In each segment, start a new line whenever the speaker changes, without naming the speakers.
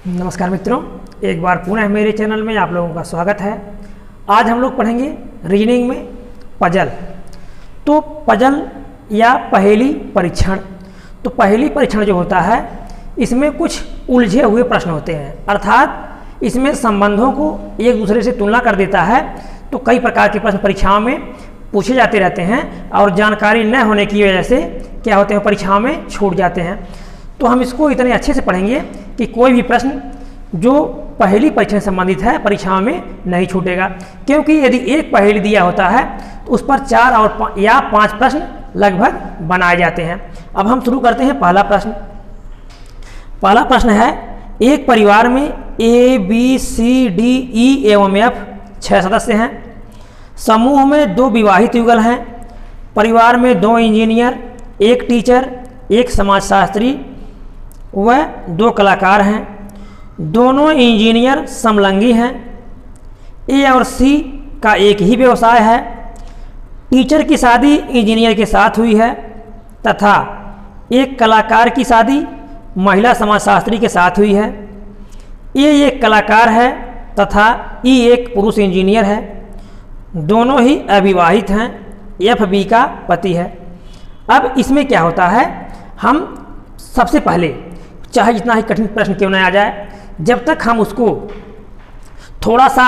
नमस्कार मित्रों, एक बार पुनः मेरे चैनल में आप लोगों का स्वागत है। आज हम लोग पढ़ेंगे रीजनिंग में पजल। तो पजल या पहेली परीक्षण। तो पहेली परीक्षण जो होता है इसमें कुछ उलझे हुए प्रश्न होते हैं, अर्थात इसमें संबंधों को एक दूसरे से तुलना कर देता है। तो कई प्रकार के प्रश्न परीक्षाओं में पूछे जाते रहते हैं और जानकारी न होने की वजह से क्या होते हैं, परीक्षाओं में छूट जाते हैं। तो हम इसको इतने अच्छे से पढ़ेंगे कि कोई भी प्रश्न जो पहेली परीक्षण से संबंधित है परीक्षाओं में नहीं छूटेगा, क्योंकि यदि एक पहेली दिया होता है तो उस पर 4 या 5 प्रश्न लगभग बनाए जाते हैं। अब हम शुरू करते हैं। पहला प्रश्न है, एक परिवार में A, B, C, D, E एवं F 6 सदस्य हैं। समूह में 2 विवाहित युगल हैं। परिवार में 2 इंजीनियर, 1 टीचर, 1 समाजशास्त्री व 2 कलाकार हैं। दोनों इंजीनियर समलंगी हैं। ए और सी का एक ही व्यवसाय है। टीचर की शादी इंजीनियर के साथ हुई है तथा एक कलाकार की शादी महिला समाजशास्त्री के साथ हुई है। ए एक कलाकार है तथा ई एक पुरुष इंजीनियर है। दोनों ही अविवाहित हैं। एफ बी का पति है। अब इसमें क्या होता है, हम सबसे पहले चाहे जितना ही कठिन प्रश्न क्यों न आ जाए, जब तक हम उसको थोड़ा सा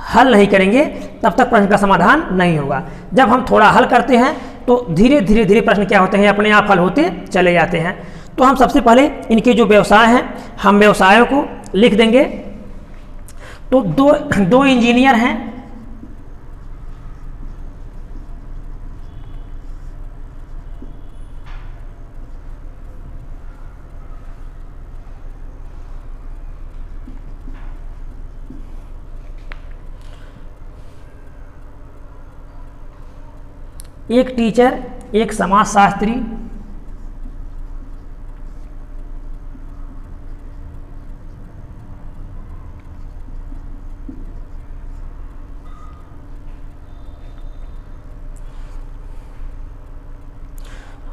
हल नहीं करेंगे तब तक प्रश्न का समाधान नहीं होगा। जब हम थोड़ा हल करते हैं तो धीरे धीरे प्रश्न क्या होते हैं, अपने आप हल होते चले जाते हैं। तो हम सबसे पहले इनके जो व्यवसाय हैं हम व्यवसायों को लिख देंगे। तो दो इंजीनियर हैं। एक टीचर, एक समाजशास्त्री,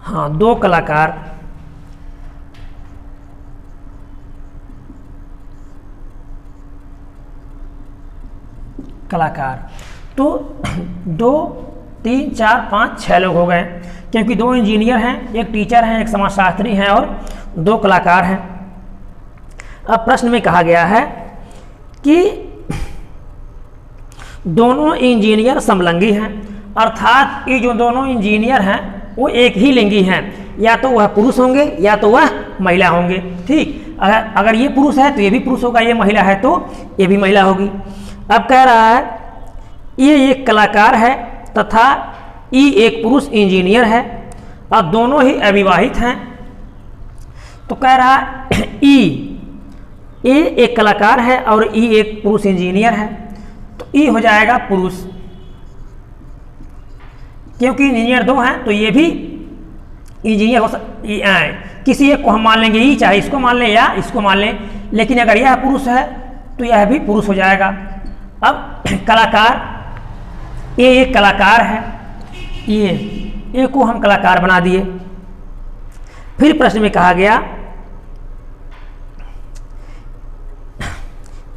हाँ 2 कलाकार, तो 2, 3, 4, 5, 6 लोग हो गए, क्योंकि 2 इंजीनियर हैं, एक टीचर हैं, एक समाजशास्त्री हैं और 2 कलाकार हैं। अब प्रश्न में कहा गया है कि दोनों इंजीनियर समलंगी हैं, अर्थात ये जो दोनों इंजीनियर हैं वो एक ही लिंगी हैं, या तो वह पुरुष होंगे या तो वह महिला होंगे। ठीक, अगर ये पुरुष है तो ये भी पुरुष होगा, ये महिला है तो ये भी महिला होगी। अब कह रहा है ये एक कलाकार है तथा ई एक पुरुष इंजीनियर है और दोनों ही अविवाहित हैं। तो कह रहा है ए एक कलाकार है और ई एक पुरुष इंजीनियर है। तो ई हो जाएगा पुरुष, क्योंकि इंजीनियर 2 हैं तो ये भी इंजीनियर हो किसी एक को हम मान लेंगे ई, चाहे इसको मान लें या इसको मान लें, लेकिन अगर यह पुरुष है तो यह भी पुरुष हो जाएगा। अब कलाकार, ये एक कलाकार है, ये को हम कलाकार बना दिए। फिर प्रश्न में कहा गया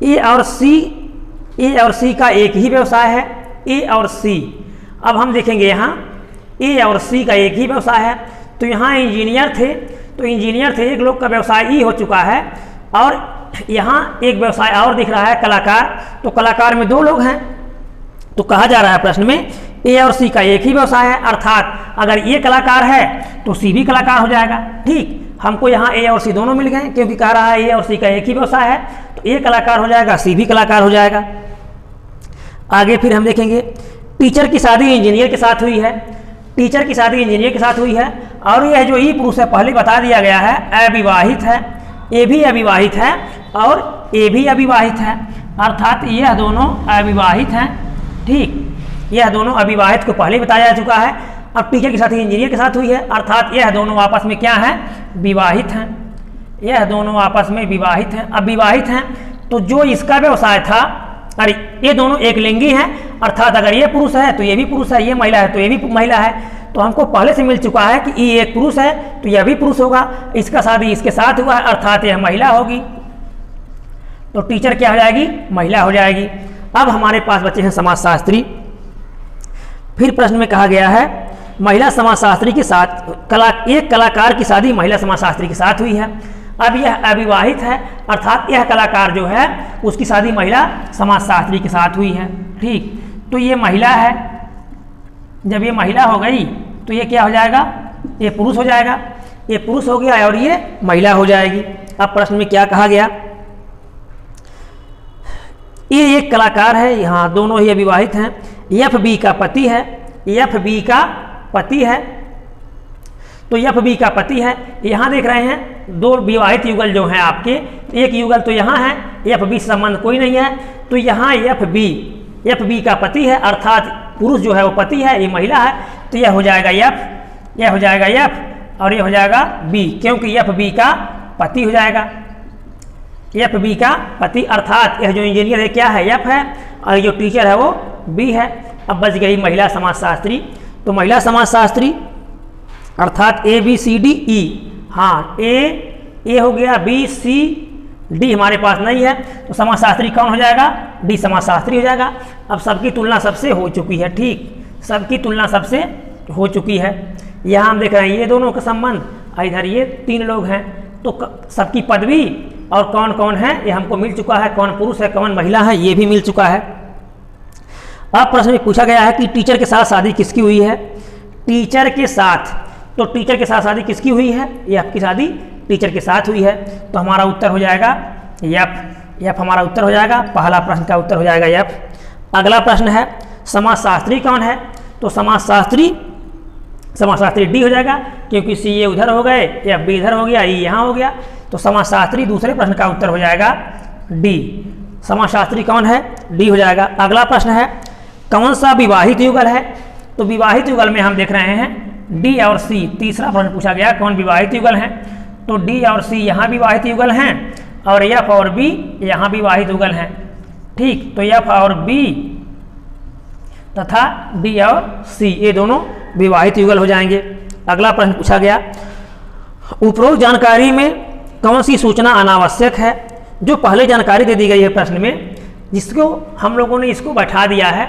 ए और सी का एक ही व्यवसाय है। ए और सी, अब हम देखेंगे यहाँ ए और सी का एक ही व्यवसाय है। तो यहाँ इंजीनियर थे, एक लोग का व्यवसाय ई हो चुका है और यहाँ एक व्यवसाय और दिख रहा है कलाकार। तो कलाकार में 2 लोग हैं। तो कहा जा रहा है प्रश्न में ए और सी का एक ही व्यवसाय है, अर्थात अगर ये कलाकार है तो सी भी कलाकार हो जाएगा। ठीक, हमको यहाँ ए और सी दोनों मिल गए, क्योंकि कह रहा है ए और सी का एक ही व्यवसाय है, तो ए कलाकार हो जाएगा, सी भी कलाकार हो जाएगा। आगे फिर हम देखेंगे टीचर की शादी इंजीनियर के साथ हुई है। टीचर की शादी इंजीनियर के साथ हुई है और यह जो ई पुरुष है पहले बता दिया गया है अविवाहित है। ए भी अविवाहित है और ए भी अविवाहित है, अर्थात यह दोनों अविवाहित हैं। ठीक, यह दोनों अविवाहित को पहले बताया जा चुका है। अब टीचर की शादी इंजीनियर के साथ हुई है, अर्थात यह दोनों आपस में क्या हैं, विवाहित हैं। यह दोनों आपस में विवाहित हैं। अब विवाहित हैं तो जो इसका व्यवसाय था, अरे ये दोनों एक लिंगी हैं, अर्थात अगर ये पुरुष है तो ये भी पुरुष है, ये महिला है तो ये भी महिला है। तो हमको पहले से मिल चुका है कि ये एक पुरुष है तो यह भी पुरुष होगा, इसका शादी इसके साथ हुआ है अर्थात यह महिला होगी। तो टीचर क्या हो जाएगी, महिला हो जाएगी। अब हमारे पास बचे हैं समाजशास्त्री। फिर प्रश्न में कहा गया है महिला समाजशास्त्री के साथ एक कलाकार की शादी महिला समाजशास्त्री के साथ हुई है। अब यह अविवाहित है, अर्थात यह कलाकार जो है उसकी शादी महिला समाजशास्त्री के साथ हुई है। ठीक, तो ये महिला है। जब ये महिला हो गई तो ये क्या हो जाएगा, ये पुरुष हो जाएगा। ये पुरुष हो गया और ये महिला हो जाएगी। अब प्रश्न में क्या कहा गया, ये एक कलाकार है, यहाँ दोनों ही अविवाहित हैं। एफ बी का पति है, एफ बी का पति है, तो एफ बी का पति है। यहाँ देख रहे हैं दो विवाहित युगल जो हैं आपके, एक युगल तो यहाँ है, एफ बी संबंध कोई नहीं है, तो यहाँ एफ बी का पति है, अर्थात पुरुष जो है वो पति है, ये महिला है, तो यह हो जाएगा एफ, यह हो जाएगा एफ और ये हो जाएगा बी, क्योंकि एफ बी का पति हो जाएगा। एफ बी का पति अर्थात यह जो इंजीनियर है क्या है, एफ है, और जो टीचर है वो बी है। अब बच गई महिला समाजशास्त्री। तो महिला समाजशास्त्री अर्थात A B C D E, हाँ ए हो गया, बी सी डी हमारे पास नहीं है, तो समाजशास्त्री कौन हो जाएगा, डी समाजशास्त्री हो जाएगा। अब सबकी तुलना सबसे हो चुकी है। ठीक, सबकी तुलना सबसे हो चुकी है। यहाँ हम देख रहे हैं ये दोनों का संबंध, इधर ये तीन लोग हैं, तो सबकी पदवी और कौन कौन है ये हमको मिल चुका है, कौन पुरुष है कौन महिला है ये भी मिल चुका है। अब प्रश्न में पूछा गया है कि टीचर के साथ शादी किसकी हुई है। टीचर के साथ, तो टीचर के साथ शादी किसकी हुई है, ये आपकी शादी टीचर के साथ हुई है, तो हमारा उत्तर हो जाएगा एफ। एफ हमारा उत्तर हो जाएगा, पहला प्रश्न का उत्तर हो जाएगा एफ। अगला प्रश्न है समाजशास्त्री कौन है, तो समाजशास्त्री डी हो जाएगा, क्योंकि सी ए उधर हो गए, एफ बी इधर हो गया, ई यहाँ हो गया, तो समाजशास्त्री दूसरे प्रश्न का उत्तर हो जाएगा डी। समाजशास्त्री कौन है, डी हो जाएगा। अगला प्रश्न है कौन सा विवाहित युगल है, तो विवाहित युगल में हम देख रहे हैं डी और सी। तीसरा प्रश्न पूछा गया कौन विवाहित युगल हैं, तो डी और सी यहाँ विवाहित युगल हैं और एफ और बी यहाँ विवाहित युगल हैं। ठीक, तो एफ और बी तथा डी और सी ये दोनों विवाहित युगल हो जाएंगे। अगला प्रश्न पूछा गया उपरोक्त जानकारी में कौन सी सूचना अनावश्यक है, जो पहले जानकारी दे दी गई है प्रश्न में, जिसको हम लोगों ने इसको बैठा दिया है।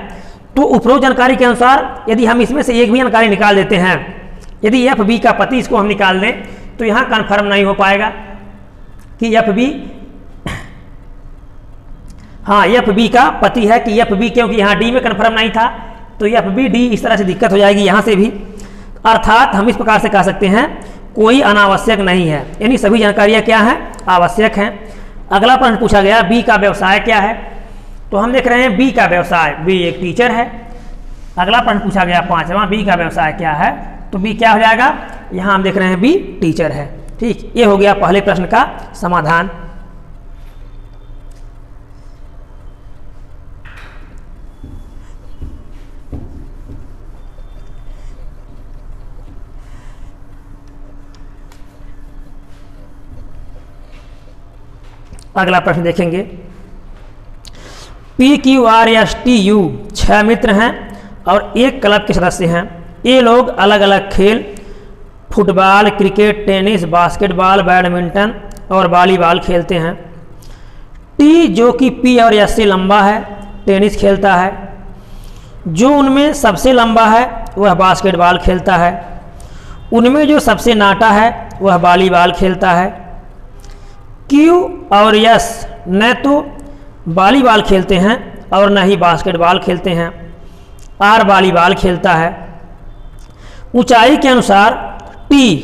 तो उपरोक्त जानकारी के अनुसार यदि हम इसमें से एक भी जानकारी निकाल देते हैं, यदि एफ बी का पति इसको हम निकाल दें तो यहाँ कन्फर्म नहीं हो पाएगा कि एफ बी, हाँ एफ बी का पति है कि एफ बी, क्योंकि यहाँ डी में कन्फर्म नहीं था, तो एफ बी डी इस तरह से दिक्कत हो जाएगी यहाँ से भी। अर्थात हम इस प्रकार से कह सकते हैं कोई अनावश्यक नहीं है, यानी सभी जानकारियाँ क्या हैं, आवश्यक हैं। अगला प्रश्न पूछा गया बी का व्यवसाय क्या है, तो हम देख रहे हैं बी का व्यवसाय, बी एक टीचर है। अगला प्रश्न पूछा गया पांचवा बी का व्यवसाय क्या है, तो बी क्या हो जाएगा, यहाँ हम देख रहे हैं बी टीचर है। ठीक, ये हो गया पहले प्रश्न का समाधान। अगला प्रश्न देखेंगे P Q R S T U 6 मित्र हैं और एक क्लब के सदस्य हैं। ये लोग अलग अलग खेल football, cricket, tennis, basketball, badminton और वॉलीबॉल खेलते हैं। टी जो कि पी और एस से लंबा है टेनिस खेलता है, जो उनमें सबसे लंबा है वह बास्केटबॉल खेलता है, उनमें जो सबसे नाटा है वह वॉलीबॉल खेलता है। क्यू और यस न तो वॉलीबॉल खेलते हैं और न ही बास्केटबॉल खेलते हैं, आर वॉलीबॉल खेलता है। ऊंचाई के अनुसार टी,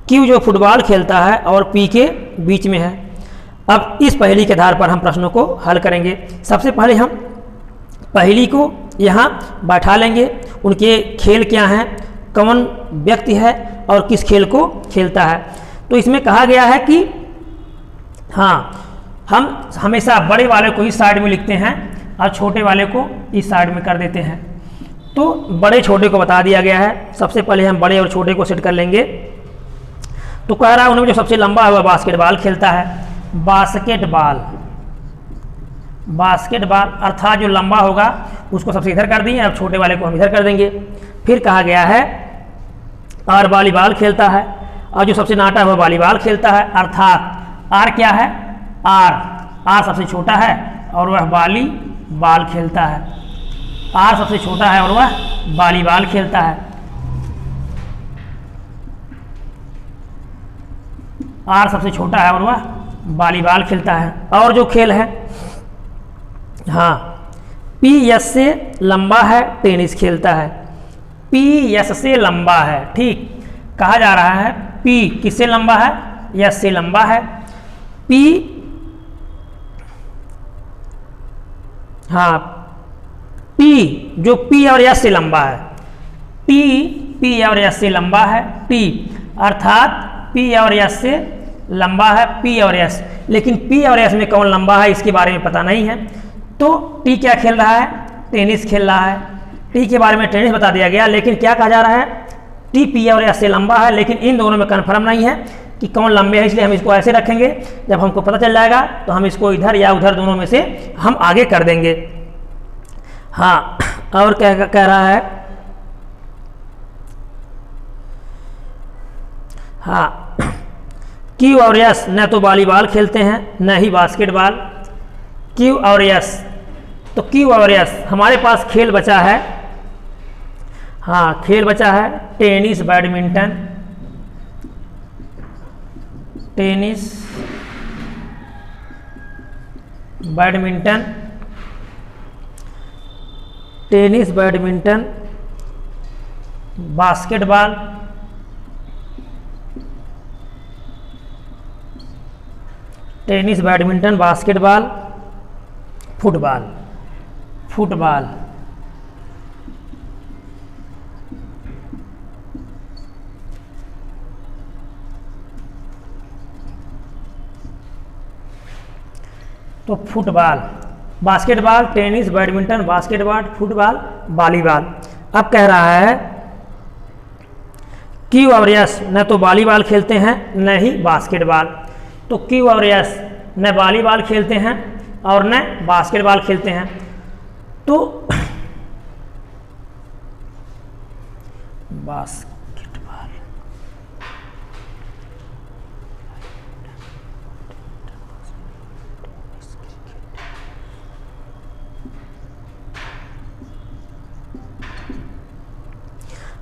क्यू जो फुटबॉल खेलता है और पी के बीच में है। अब इस पहेली के आधार पर हम प्रश्नों को हल करेंगे। सबसे पहले हम पहेली को यहाँ बैठा लेंगे, उनके खेल क्या हैं, कौन व्यक्ति है और किस खेल को खेलता है। तो इसमें कहा गया है कि हाँ, हम हमेशा बड़े वाले को इस साइड में लिखते हैं और छोटे वाले को इस साइड में कर देते हैं। तो बड़े छोटे को बता दिया गया है। सबसे पहले हम बड़े और छोटे को सेट कर लेंगे। तो कह रहा है उनमें जो सबसे लंबा है वह बास्केटबॉल खेलता है। बास्केटबॉल अर्थात जो लंबा होगा उसको सबसे इधर कर दिए, अब छोटे वाले को हम इधर कर देंगे। फिर कहा गया है और वॉलीबॉल खेलता है और जो सबसे नाटा है वह वॉलीबॉल खेलता है। अर्थात आर क्या है, आर आर सबसे छोटा है और वह वॉलीबॉल खेलता है। आर सबसे छोटा है और वह वॉलीबॉल खेलता है। आर सबसे छोटा है और वह वॉलीबॉल खेलता है। और जो खेल है, हाँ, पी एस से लंबा है, टेनिस खेलता है। पी एस से लंबा है, ठीक, कहा जा रहा है पी किससे लंबा है, एस से लंबा है। पी, हाँ, पी जो पी और एस से लंबा है, पी और एस से लंबा है, टी अर्थात पी और एस से लंबा है, पी और एस। लेकिन पी और एस में कौन लंबा है इसके बारे में पता नहीं है। तो टी क्या खेल रहा है, टेनिस खेल रहा है। टी के बारे में टेनिस बता दिया गया, लेकिन क्या कहा जा रहा है, टी पी और एस से लंबा है, लेकिन इन दोनों में कन्फर्म नहीं है कि कौन लंबे हैं, इसलिए हम इसको ऐसे रखेंगे। जब हमको पता चल जाएगा तो हम इसको इधर या उधर दोनों में से हम आगे कर देंगे। हाँ, और क्या कह रहा है, हाँ, क्यू और एस न तो वॉलीबॉल खेलते हैं न ही बास्केटबॉल। क्यू और एस, तो क्यू और एस हमारे पास खेल बचा है, हाँ, खेल बचा है tennis, badminton, tennis, badminton, tennis, badminton, basketball, tennis, badminton, basketball, football, football. तो football, basketball, tennis, badminton, basketball, football, volleyball. अब कह रहा है क्यू और एस न तो वॉलीबॉल खेलते हैं न ही बास्केटबॉल। तो क्यू और एस न वॉलीबॉल खेलते हैं और न बास्केटबॉल खेलते हैं। तो बास्केटबॉल,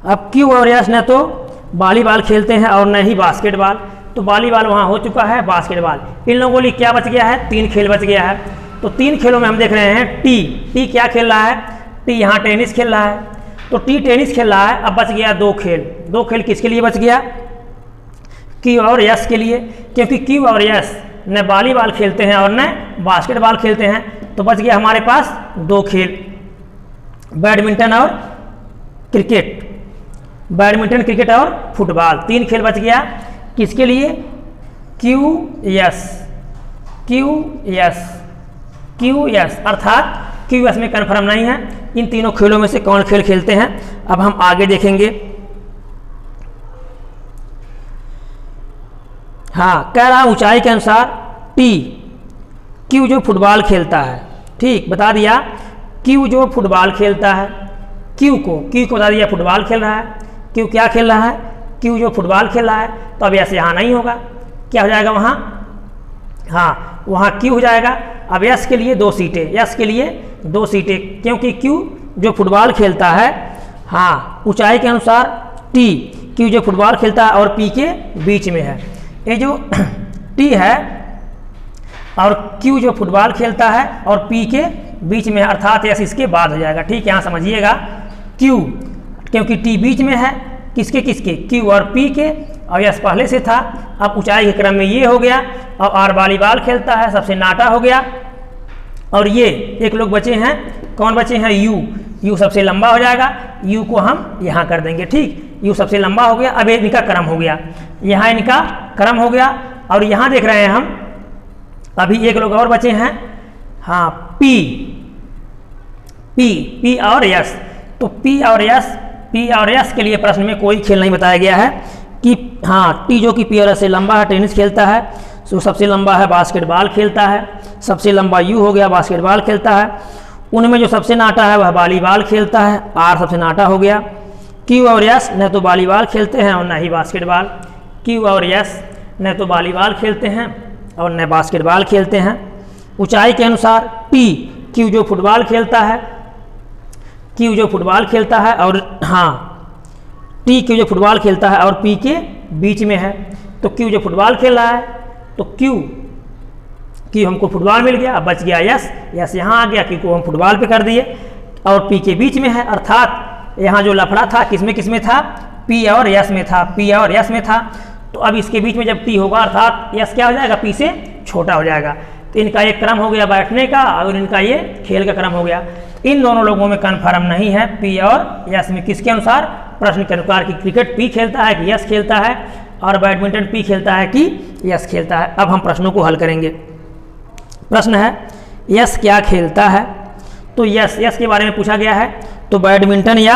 अब क्यू और एस न तो वॉलीबॉल खेलते हैं और न ही बास्केटबॉल। तो वॉलीबॉल वहाँ हो चुका है, बास्केटबॉल। इन लोगों के लिए क्या बच गया है, 3 खेल बच गया है। तो 3 खेलों में हम देख रहे हैं टी क्या खेल रहा है, टी यहाँ टेनिस खेल रहा है। तो टी टेनिस खेल रहा है। अब बच गया 2 खेल। 2 खेल किसके लिए बच गया, क्यू और एस के लिए, क्योंकि क्यू और एस न वॉलीबॉल खेलते हैं और न बास्केटबॉल खेलते हैं। तो बच गया हमारे पास 2 खेल, बैडमिंटन और क्रिकेट, बैडमिंटन, क्रिकेट और फुटबॉल। 3 खेल बच गया किसके लिए, Q S, Q S, Q S अर्थात क्यू एस में कन्फर्म नहीं है इन तीनों खेलों में से कौन खेल खेलते हैं। अब हम आगे देखेंगे। हाँ, कह रहा ऊंचाई के अनुसार टी, क्यू जो फुटबॉल खेलता है, ठीक, बता दिया क्यू जो फुटबॉल खेलता है, क्यू को बता दिया फुटबॉल खेल रहा है। क्यू क्या खेल रहा है, क्यू जो फुटबॉल खेल रहा है। तो अब ऐसे यहाँ नहीं होगा, क्या हो जाएगा वहाँ, हाँ, वहाँ क्यू हो जाएगा। अब एस के लिए 2 सीटें, एस के लिए 2 सीटें, क्योंकि क्यू जो फुटबॉल खेलता है, हाँ, ऊंचाई के अनुसार टी, क्यू जो फुटबॉल खेलता है और पी के बीच में है। ये जो टी है और क्यू जो फुटबॉल खेलता है और पी के बीच में है, अर्थात एस इसके बाद हो जाएगा, ठीक, यहाँ समझिएगा। क्यू क्योंकि टी बीच में है, किसके, क्यू और पी के, और एस पहले से था। अब ऊंचाई के क्रम में ये हो गया, और आर वॉलीबॉल खेलता है, सबसे नाटा हो गया। और ये एक लोग बचे हैं, कौन बचे हैं, यू सबसे लंबा हो जाएगा। यू को हम यहाँ कर देंगे, ठीक, यू सबसे लंबा हो गया। अब इनका क्रम हो गया, यहाँ इनका क्रम हो गया। और यहाँ देख रहे हैं हम, अभी एक लोग और बचे हैं, हाँ, पी और एस। तो पी और एस के लिए प्रश्न में कोई खेल नहीं बताया गया है कि, हाँ, टी जो कि पी और एस से लंबा है, टेनिस खेलता है, तो सबसे लंबा है बास्केटबॉल खेलता है, सबसे लंबा यू हो गया, बास्केटबॉल खेलता है। उनमें जो सबसे नाटा है वह वॉलीबॉल खेलता है, आर सबसे नाटा हो गया। क्यू और एस न तो वॉलीबॉल खेलते हैं और न ही बास्केटबॉल। क्यू और एस न तो वॉलीबॉल खेलते हैं और न बास्केटबॉल खेलते हैं। ऊंचाई के अनुसार, टी क्यू जो फुटबॉल खेलता है, क्यू जो फुटबॉल खेलता है, और हाँ टी क्यू जो फुटबॉल खेलता है और पी के बीच में है। तो क्यू जो फुटबॉल खेल रहा है तो क्यू हमको फुटबॉल मिल गया, अब बच गया यस, यस यहाँ आ गया, क्यू को हम फुटबॉल पे कर दिए, और पी के बीच में है, अर्थात यहाँ जो लफड़ा था किसमें था, पी और यस में था, पी और यस में था। तो अब इसके बीच में जब टी होगा अर्थात यस क्या हो जाएगा, पी से छोटा हो जाएगा। तो इनका एक क्रम हो गया बैठने का और इनका ये खेल का क्रम हो गया। इन दोनों लोगों में कन्फर्म नहीं है पी और यस में, किसके अनुसार, प्रश्न के अनुसार कि क्रिकेट पी खेलता है कि यस खेलता है और बैडमिंटन पी खेलता है कि यस खेलता है। अब हम प्रश्नों को हल करेंगे। प्रश्न है यस क्या खेलता है, तो यस के बारे में पूछा गया है, तो बैडमिंटन या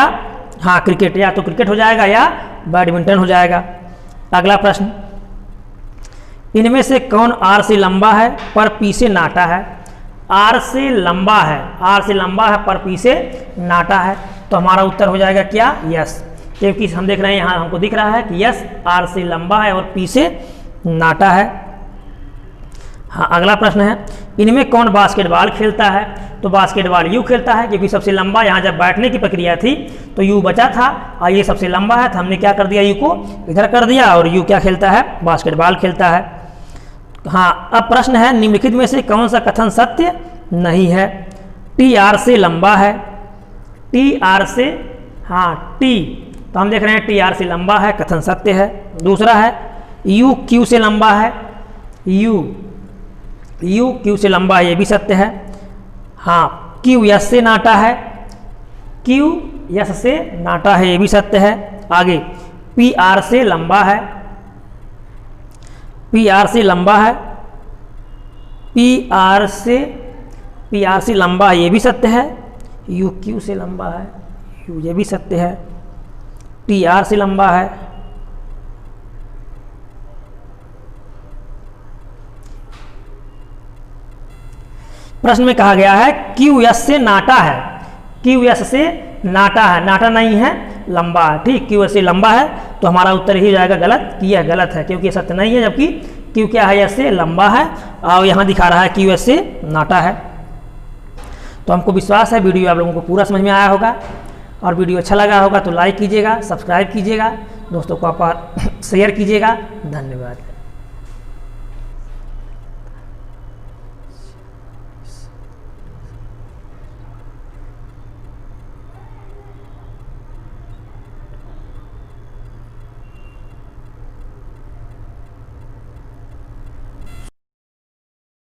हाँ क्रिकेट, या तो क्रिकेट हो जाएगा या बैडमिंटन हो जाएगा। अगला प्रश्न, इनमें से कौन आर से लंबा है पर पी से नाटा है। आर से लंबा है, आर से लंबा है पर पी से नाटा है, तो हमारा उत्तर हो जाएगा क्या, यस, क्योंकि हम देख रहे हैं यहाँ हमको दिख रहा है कि यस आर से लंबा है और पी से नाटा है। हाँ अगला प्रश्न है, इनमें कौन बास्केटबॉल खेलता है, तो बास्केटबॉल यू खेलता है, क्योंकि सबसे लंबा यहाँ जब बैठने की प्रक्रिया थी तो यू बचा था और ये सबसे लंबा है, तो हमने क्या कर दिया, यू को इधर कर दिया और यू क्या खेलता है, बास्केटबॉल खेलता है। हाँ अब प्रश्न है, निम्नलिखित में से कौन सा कथन सत्य नहीं है। टी आर से लंबा है, टी आर से, हाँ टी, तो हम देख रहे हैं टी आर से लंबा है, कथन सत्य है। दूसरा है यू क्यू से लंबा है, यू क्यू से लंबा है, ये भी सत्य है। हाँ क्यू यस से नाटा है, क्यू यस से नाटा है, ये भी सत्य है। आगे पी आर से लंबा है, पी आर से लंबा है, पी आर से लंबा है, ये भी सत्य है। यू क्यू से लंबा है, यू ये भी सत्य है। टी आर से लंबा है, प्रश्न में कहा गया है क्यू एस से नाटा है, क्यू एस से नाटा है, नाटा नहीं है, लंबा है, ठीक, क्यू एस से लंबा है, तो हमारा उत्तर ही जाएगा गलत कि यह गलत है, क्योंकि सत्य नहीं है, जबकि क्यू क्या है, एस से लंबा है और यहाँ दिखा रहा है क्यू एस से नाटा है। तो हमको विश्वास है वीडियो आप लोगों को पूरा समझ में आया होगा, और वीडियो अच्छा लगा होगा तो लाइक कीजिएगा, सब्सक्राइब कीजिएगा, दोस्तों को आप शेयर कीजिएगा। धन्यवाद।